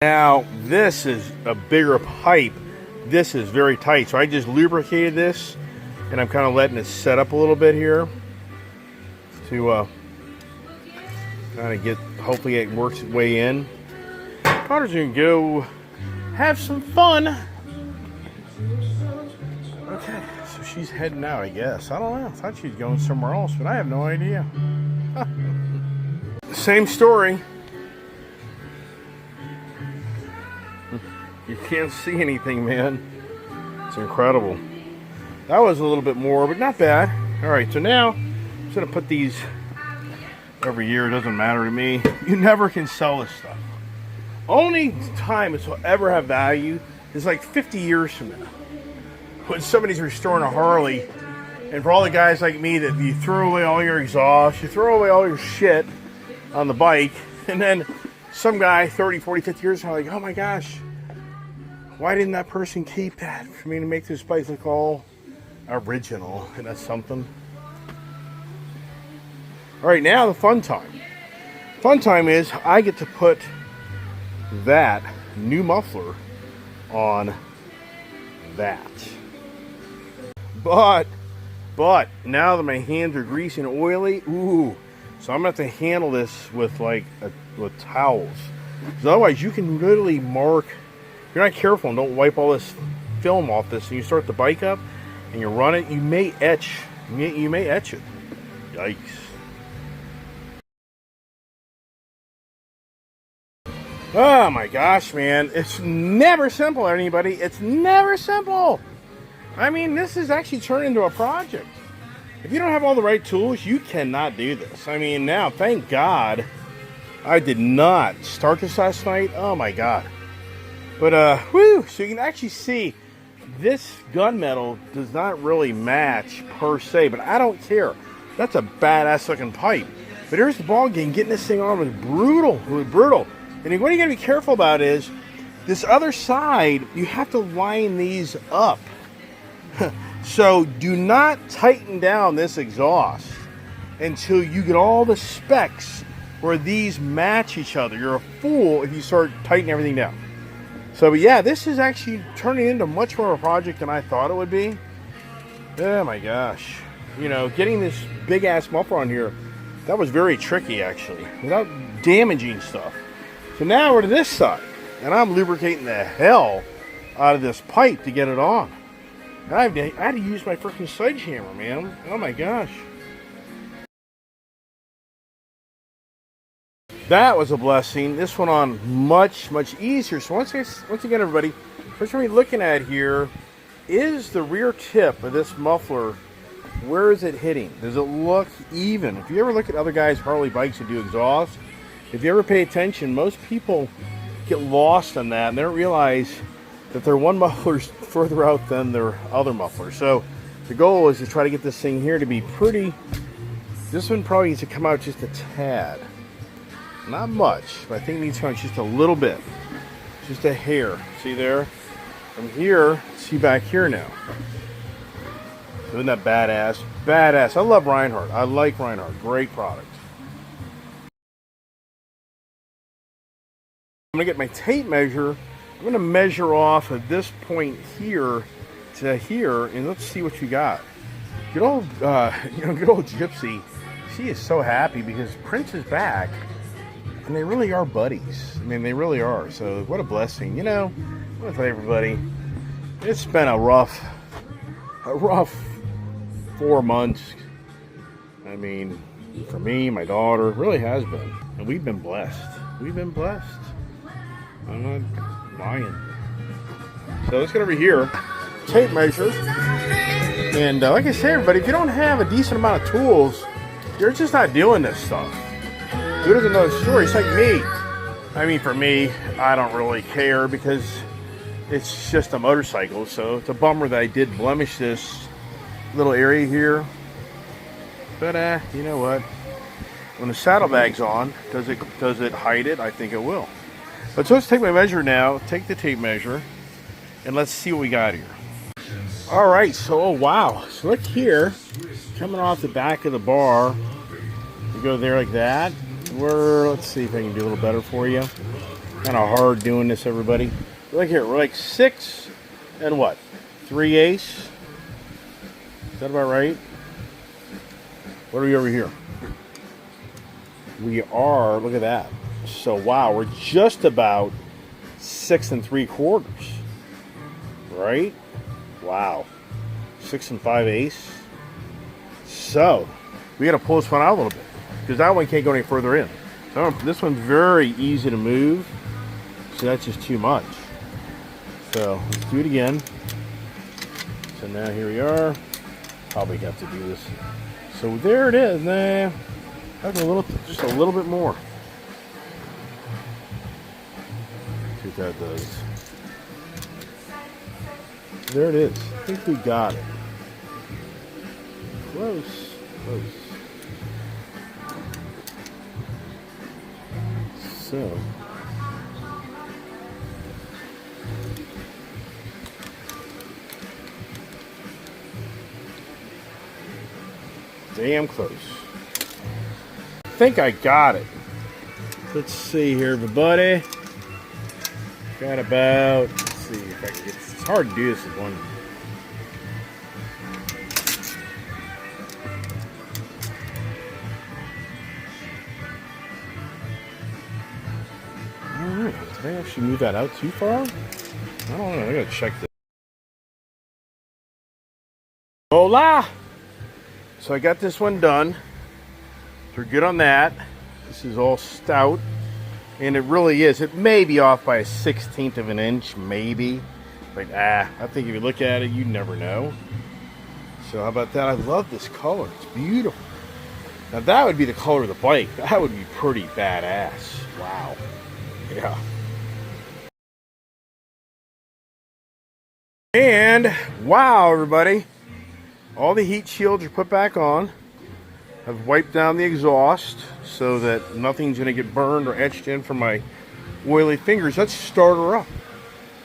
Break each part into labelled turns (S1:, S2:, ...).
S1: Now, this is a bigger pipe. This is very tight. So I just lubricated this, and I'm kind of letting it set up a little bit here to kind of get, hopefully it works its way in. Daughter's gonna go have some fun. Okay, so she's heading out, I guess. I don't know. I thought she was going somewhere else, but I have no idea. Same story. You can't see anything, man. It's incredible. That was a little bit more, but not bad. All right, so now I'm just gonna put these every year. It doesn't matter to me. You never can sell this stuff. Only time this will ever have value is like 50 years from now, when somebody's restoring a Harley, and for all the guys like me that you throw away all your exhaust, you throw away all your shit on the bike, and then some guy 30, 40, 50 years from now, like, oh my gosh, why didn't that person keep that for me to make this bike look all original? And that's something. All right, now the fun time. Fun time is I get to put that new muffler on that. But now that my hands are greasy and oily, ooh, so I'm gonna have to handle this with with towels. Because otherwise you can literally mark. If you're not careful and don't wipe all this film off this, and you start the bike up and you run it, you may etch. You may etch it. Yikes. Oh my gosh, man. It's never simple, anybody. It's never simple. I mean, this is actually turned into a project. If you don't have all the right tools, you cannot do this. I mean, now, thank God, I did not start this last night. Oh my God. But, whew, so you can actually see this gunmetal does not really match per se, but I don't care. That's a badass looking pipe. But here's the ball game. Getting this thing on was brutal. It was brutal. And what you gotta be careful about is this other side, you have to line these up. So do not tighten down this exhaust until you get all the specs where these match each other. You're a fool if you start tightening everything down. So, but yeah, this is actually turning into much more of a project than I thought it would be. Oh my gosh. You know, getting this big ass muffler on here, that was very tricky actually, without damaging stuff. So now we're to this side, and I'm lubricating the hell out of this pipe to get it on. I had to use my freaking sledgehammer, man. Oh my gosh. That was a blessing. This went on much, much easier. So once again, everybody, first thing we're looking at here is the rear tip of this muffler. Where is it hitting? Does it look even? If you ever look at other guys' Harley bikes that do exhaust, if you ever pay attention, most people get lost on that and they don't realize that their one muffler's further out than their other muffler. So the goal is to try to get this thing here to be pretty. This one probably needs to come out just a tad. Not much, but I think it needs to come out just a little bit. Just a hair. See there? From here, see back here now. Isn't that badass? Badass. I love Reinhardt. I like Reinhardt. Great product. I'm going to get my tape measure. I'm going to measure off at this point here to here, and let's see what you got. Good old, good old Gypsy. She is so happy because Prince is back, and they really are buddies. I mean, they really are. So what a blessing. You know, I want to tell everybody, it's been a rough 4 months. I mean, for me, my daughter, it really has been, and we've been blessed. We've been blessed. I'm not lying. So let's get over here, tape measure, and like I say, everybody, if you don't have a decent amount of tools, you're just not doing this stuff. Who doesn't know the story? It's like me. I mean, for me, I don't really care because it's just a motorcycle. So it's a bummer that I did blemish this little area here. But you know what? When the saddlebag's on, does it hide it? I think it will. But so let's take my measure now, take the tape measure, and let's see what we got here. All right, so, oh wow. So look here, coming off the back of the bar, you go there like that. Let's see if I can do a little better for you. Kind of hard doing this, everybody. Look here, we're like 6 and what? 3/8? Is that about right? What are we over here? We are, look at that. So wow, we're just about 6 3/4. Right? Wow. 6 5/8. So we gotta pull this one out a little bit because that one can't go any further in. So this one's very easy to move. So that's just too much. So let's do it again. So now here we are. Probably have to do this. So there it is. Nah, that's just a little bit more. See what that does. There it is. I think we got it. Close. So. Damn close. I think I got it. Let's see here, everybody. Got about, let's see if I can get this. It's hard to do this with one. Alright, did I actually move that out too far? I don't know, I gotta check this. Hola! So I got this one done. We're good on that. This is all stout. And it really is. It may be off by a 1/16 of an inch, maybe. But I think if you look at it, you never know. So how about that? I love this color. It's beautiful. Now that would be the color of the bike. That would be pretty badass. Wow. Yeah. And wow, everybody. All the heat shields are put back on. I've wiped down the exhaust so that nothing's going to get burned or etched in from my oily fingers. Let's start her up.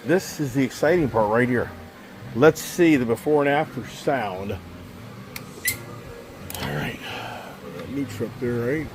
S1: This is the exciting part right here. Let's see the before and after sound. All right. Neutral up there, right?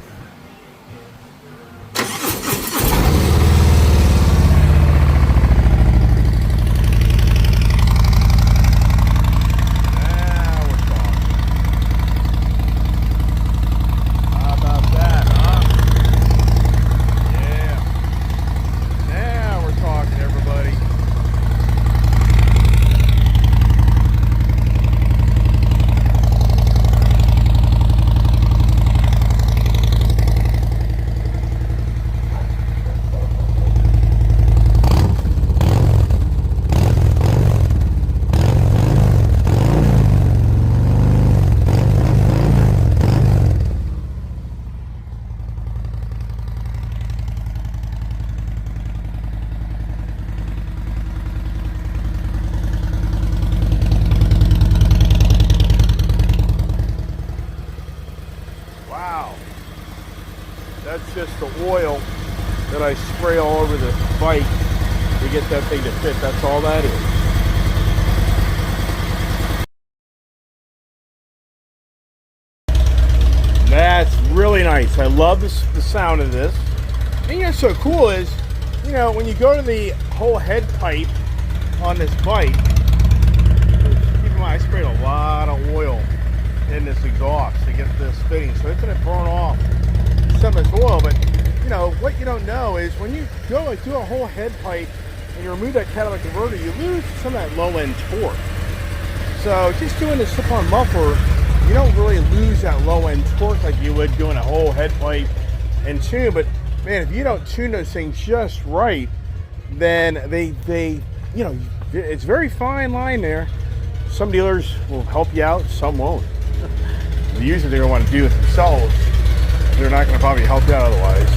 S1: That's just the oil that I spray all over the bike to get that thing to fit. That's all that is. That's really nice. I love the sound of this. And you know what's so cool is, you know, when you go to the whole head pipe on this bike, keep in mind I sprayed a lot of oil in this exhaust to get this fitting, so it's going to burn off some of its oil. But you know what you don't know is when you go like do a whole head pipe and you remove that catalytic converter, you lose some of that low end torque. So just doing the slip-on muffler, you don't really lose that low end torque like you would doing a whole head pipe and tune. But man, if you don't tune those things just right, then they you know, it's a very fine line there. Some dealers will help you out, some won't. Usually they're going to want to do it themselves. They're not going to probably help you out otherwise.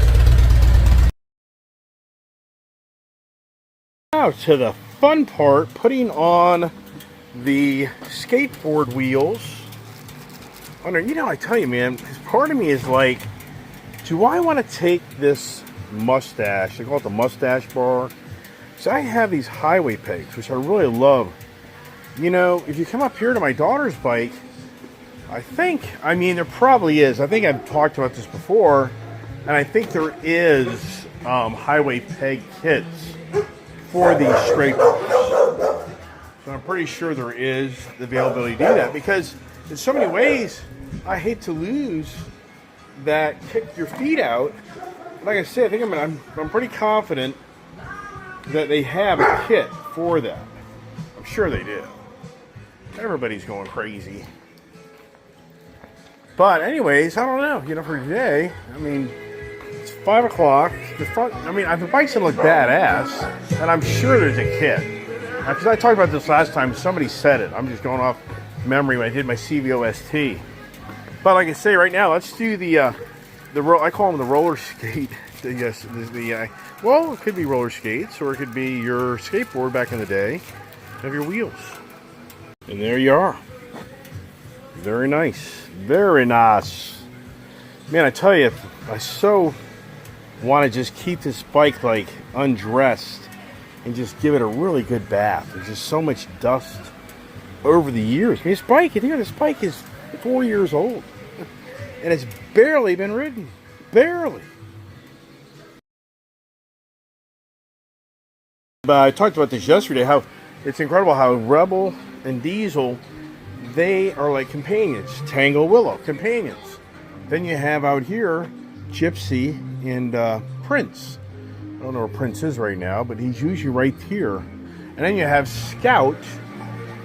S1: Now to the fun part, putting on the skateboard wheels. You know, I tell you, man, part of me is like, do I want to take this mustache, they call it the mustache bar. So I have these highway pegs, which I really love. You know, if you come up here to my daughter's bike, I mean, there probably is. I think I've talked about this before, and I think there is highway peg kits for these straight bars. So I'm pretty sure there is the availability to do that, because in so many ways, I hate to lose that kick your feet out. Like I said, I think I'm pretty confident that they have a kit for that. I'm sure they do. Everybody's going crazy. But anyways, I don't know. You know, for today, I mean, it's 5 o'clock. The bikes don't look badass, and I'm sure there's a kit. Because I talked about this last time, somebody said it. I'm just going off memory when I did my CVOST. But like I say, right now, let's do I call them the roller skate. Well, it could be roller skates, or it could be your skateboard back in the day of your wheels. And there you are. Very nice. Very nice. Man, I tell you, I so want to just keep this bike like undressed and just give it a really good bath. There's just so much dust over the years. I mean, this bike is 4 years old. And it's barely been ridden. Barely. But I talked about this yesterday, how it's incredible how Rebel and Diesel, they are like companions. Tango, Willow, companions. Then you have out here Gypsy and Prince. I don't know where Prince is right now, but he's usually right here. And then you have Scout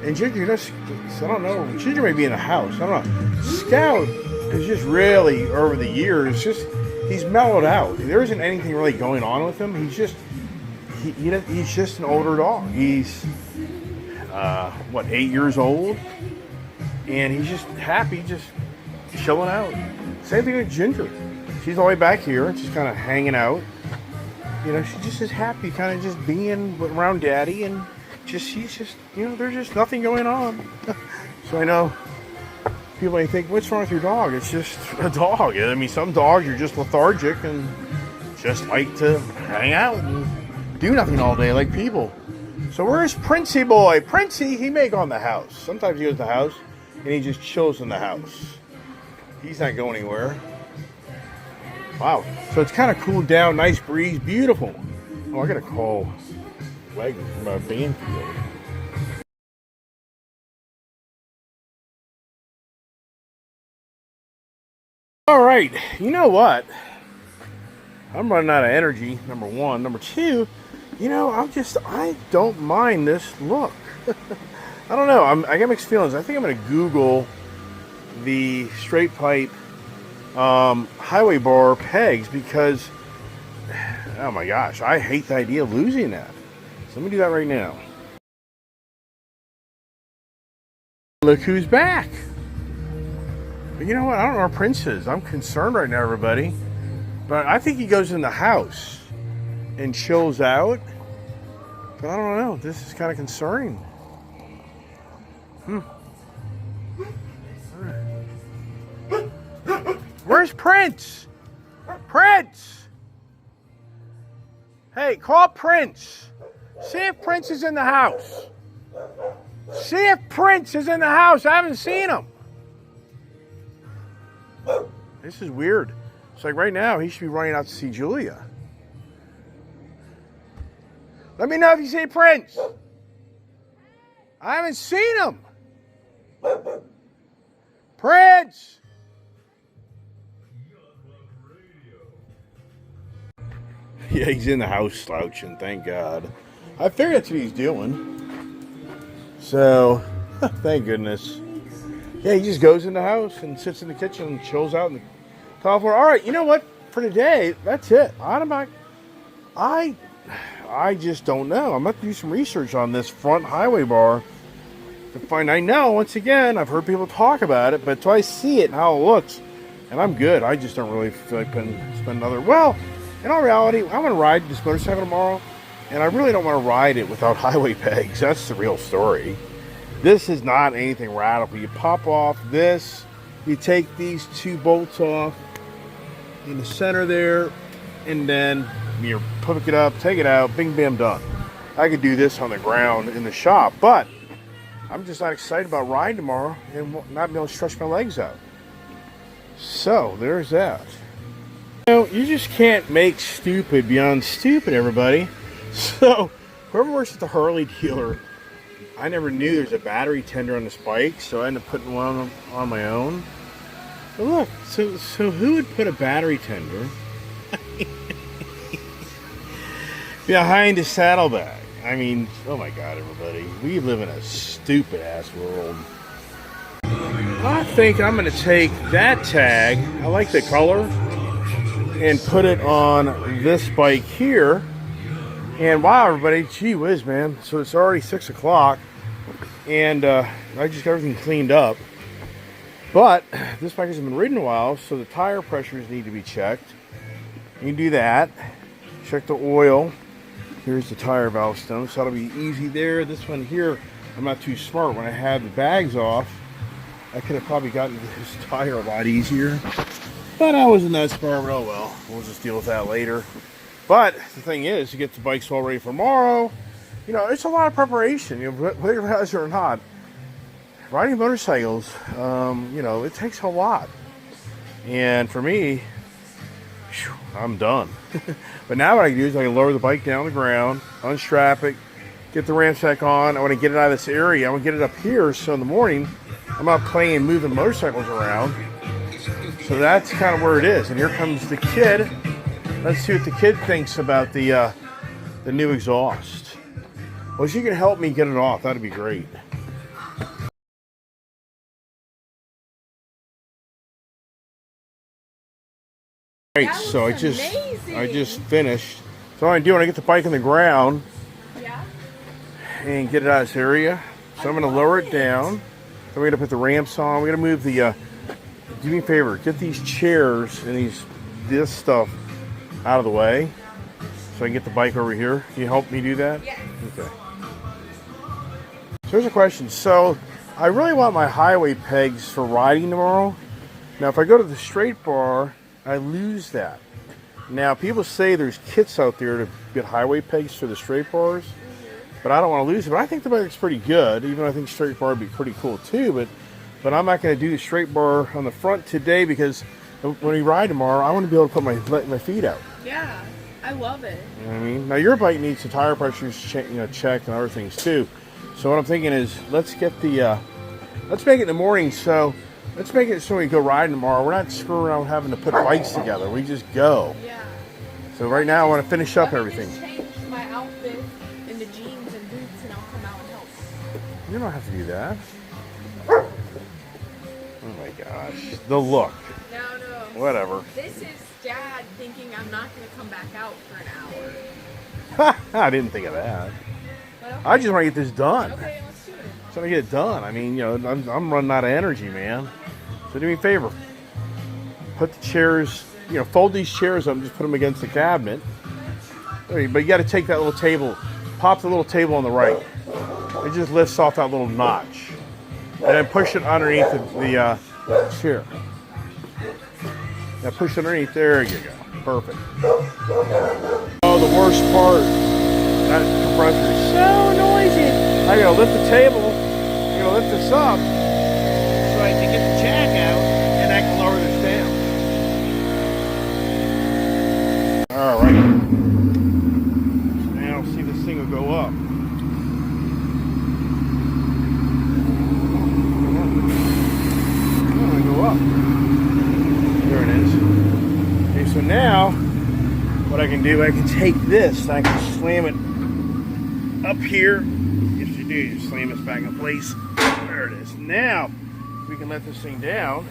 S1: and Ginger. I don't know. Ginger may be in the house. I don't know. Scout is just really, over the years, he's mellowed out. There isn't anything really going on with him. He's just an older dog. He's 8 years old, and he's just happy, just chilling out. Same thing with Ginger. She's all the way back here, and she's kind of hanging out. You know, she just is happy, kind of just being around Daddy, and she's just, you know, there's just nothing going on. So I know people may think, what's wrong with your dog? It's just a dog. I mean, some dogs are just lethargic and just like to hang out and do nothing all day like people. So where's Princey boy? Princey, he may go in the house. Sometimes he goes to the house and he just chills in the house. He's not going anywhere. Wow. So it's kind of cooled down, nice breeze, beautiful. Oh, I got to call Wagner from our Banfield. All right, you know what? I'm running out of energy, number one. Number two, you know, I don't mind this look. I don't know. I got mixed feelings. I think I'm going to Google the straight pipe highway bar pegs, because, oh my gosh, I hate the idea of losing that. So let me do that right now. Look who's back. But you know what? I don't know where Prince is. I'm concerned right now, everybody. But I think he goes in the house and chills out. But I don't know. This is kind of concerning. Where's Prince? Prince! Hey, call Prince. See if Prince is in the house. See if Prince is in the house. I haven't seen him. This is weird. It's like right now he should be running out to see Julia. Let me know if you see Prince. I haven't seen him. Prince! Yeah, he's in the house slouching, thank God. I figured that's what he's doing. So, thank goodness. Yeah, he just goes in the house and sits in the kitchen and chills out in the tile floor. All right, you know what? For today, that's it. I just don't know. I'm going to do some research on this front highway bar to find. I know, once again, I've heard people talk about it, but until I see it and how it looks, and I'm good. I just don't really feel like spend another. Well, in all reality, I'm going to ride this motorcycle tomorrow, and I really don't want to ride it without highway pegs. That's the real story. This is not anything radical. You pop off this, you take these two bolts off in the center there, and then you pick it up, take it out, bing, bam, done. I could do this on the ground in the shop, but I'm just not excited about riding tomorrow and not being able to stretch my legs out. So, there's that. You know, you just can't make stupid beyond stupid, everybody. So, whoever works at the Harley dealer, I never knew there's a battery tender on this bike, so I ended up putting one on my own. But look, so who would put a battery tender behind a saddlebag? I mean, oh my God, everybody. We live in a stupid-ass world. I think I'm going to take that tag, I like the color, and put it on this bike here. And wow, everybody, gee whiz, man. So it's already 6 o'clock, and I just got everything cleaned up. But this bike hasn't been ridden in a while, so the tire pressures need to be checked. You can do that. Check the oil. Here's the tire valve stem, so that'll be easy there. This one here, I'm not too smart. When I had the bags off, I could have probably gotten this tire a lot easier. But I wasn't that smart, but oh well. We'll just deal with that later. But the thing is, to get the bikes all ready for tomorrow, you know, it's a lot of preparation. You know, whether you realize it or not, riding motorcycles, you know, it takes a lot. And for me, whew, I'm done. But now what I can do is I can lower the bike down the ground, unstrap it, get the ramp sack on. I want to get it out of this area. I want to get it up here, so in the morning, I'm out playing, moving motorcycles around. So that's kind of where it is. And here comes the kid. Let's see what the kid thinks about the new exhaust. Well, if you can help me get it off, that'd be great. Right, so I just finished. So what I do when I get the bike on the ground, and get it out of this area. So I'm going to lower it down. Then we're going to put the ramps on. We're going to move the. Do me a favor, get these chairs and this stuff out of the way, so I can get the bike over here. Can you help me do that?
S2: Yes.
S1: Okay. So here's a question. So I really want my highway pegs for riding tomorrow. Now, if I go to the straight bar, I lose that. Now, people say there's kits out there to get highway pegs for the straight bars, but I don't want to lose it. But I think the bike's pretty good, even though I think straight bar would be pretty cool too. But I'm not going to do the straight bar on the front today, because when we ride tomorrow, I want to be able to put my feet out.
S2: Yeah, I love it.
S1: You know what I mean? Now, your bike needs the tire pressures checked and other things too. So what I'm thinking is, let's make it in the morning. So let's make it so we go riding tomorrow. We're not screwing around having to put bikes together. We just go.
S2: Yeah.
S1: So right now I want to finish up everything.
S2: Just change my outfit into jeans and boots, and I'll come out and help.
S1: You don't have to do that. Oh my gosh, the look.
S2: No.
S1: Whatever.
S2: This is Dad thinking I'm not going to come back out for an hour.
S1: I didn't think of that.
S2: Okay.
S1: I just want to get this done.
S2: Okay, let's do it.
S1: So I get it done. I mean, you know, I'm running out of energy, man. So do me a favor. Put the chairs, you know, fold these chairs up and just put them against the cabinet. But you got to take that little table, pop the little table on the right. It just lifts off that little notch. And then push it underneath the chair. Now push it underneath. There you go. Perfect. Oh, the worst part. That compressor is so noisy. I gotta lift the table. I gotta lift this up so I can get the jack out and I can lower this down. Alright. Now see, this thing will go up. Up. There it is. Okay, so now what I can do, I can take this and I can slam it up here. Yes, you do. You slam this back in place. There it is. Now we can let this thing down.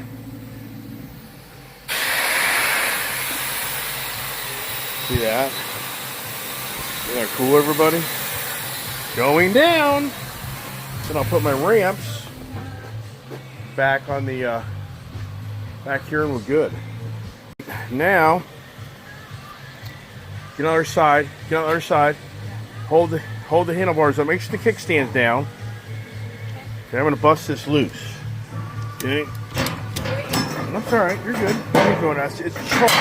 S1: See that? Isn't that cool, everybody? Going down. Then I'll put my ramps back on the back here and we're good. Now, get on the other side. Get on the other side. Hold the handlebars up. Make sure the kickstand's down. Okay, I'm gonna bust this loose. Okay. That's all right. You're good. Keep going. It's chalked.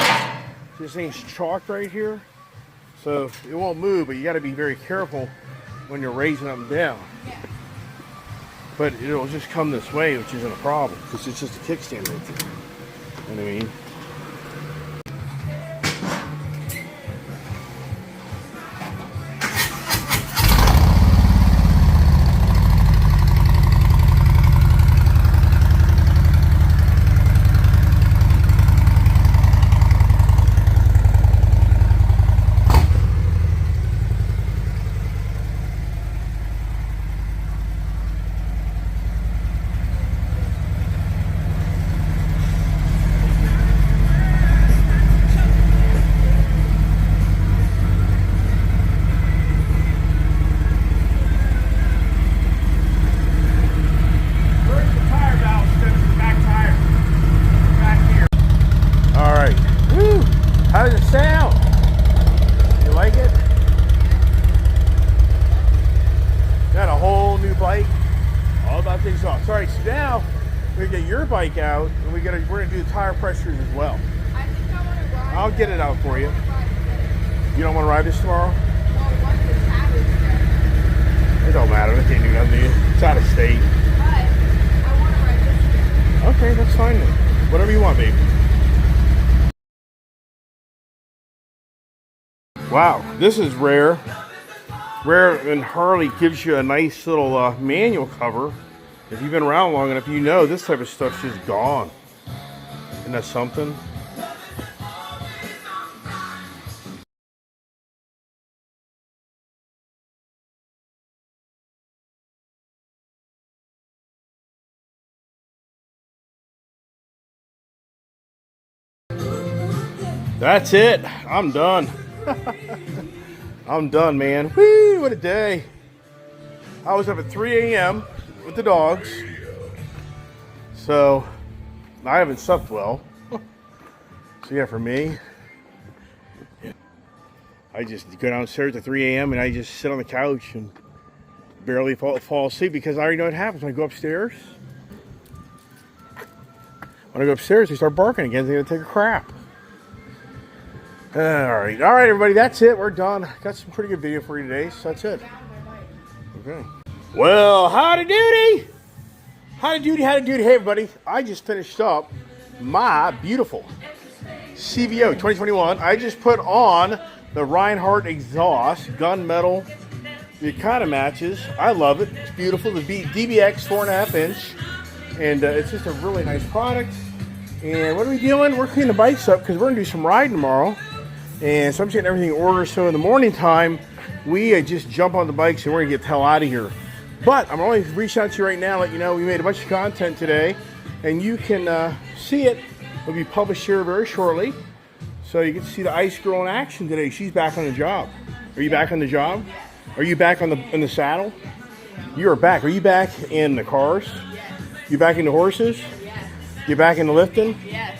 S1: This thing's chalked right here, so it won't move. But you got to be very careful when you're raising up and down. But it'll just come this way, which isn't a problem because it's just a kickstand right there. You know what I mean? things off. Sorry, so now we're gonna get your bike out, and we're gonna do the tire pressures as well.
S2: I think I want to ride.
S1: I'll get it out for you. You don't want to ride this tomorrow?
S2: Well, once the tab is there.
S1: It don't matter. They can't do nothing to you. It's out of state.
S2: But I want to ride this again.
S1: Okay, that's fine then. Whatever you want, babe. Wow, this is rare. Rare, and Harley gives you a nice little manual cover. If you've been around long enough, you know this type of stuff's just gone. Isn't that something? That's it. I'm done. I'm done, man. Whee, what a day. I was up at 3 a.m. with the dogs. So, I haven't slept well. So yeah, for me, I just go downstairs at 3 a.m. and I just sit on the couch and barely fall asleep because I already know what happens when I go upstairs. When I go upstairs, they start barking again. They're going to take a crap. All right, everybody, that's it. We're done. Got some pretty good video for you today, so that's it. Okay. Well, howdy doody. Howdy doody. Hey, everybody. I just finished up my beautiful CVO 2021. I just put on the Reinhardt exhaust, gunmetal. It kind of matches. I love it. It's beautiful. The DBX 4.5 inch. And it's just a really nice product. And what are we doing? We're cleaning the bikes up because we're going to do some riding tomorrow. And so I'm getting everything in order. So in the morning time, we just jump on the bikes and we're going to get the hell out of here. But I'm only reaching out to you right now, let you know we made a bunch of content today. And you can see it. It'll be published here very shortly. So you get to see the Ice Girl in action today. She's back on the job. Are you back on the job? Are you back in the saddle? You are back. Are you back in the cars?
S2: Yes.
S1: You back into horses?
S2: Yes.
S1: You back into lifting?
S2: Yes.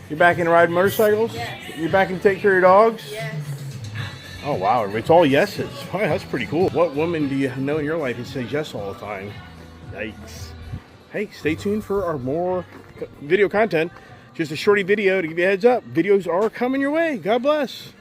S1: You're back into riding motorcycles?
S2: Yes.
S1: You're back in taking care of your dogs?
S2: Yes.
S1: Oh, wow. It's all yeses. Wow, that's pretty cool. What woman do you know in your life who says yes all the time? Yikes. Hey, stay tuned for our more video content. Just a shorty video to give you a heads up. Videos are coming your way. God bless.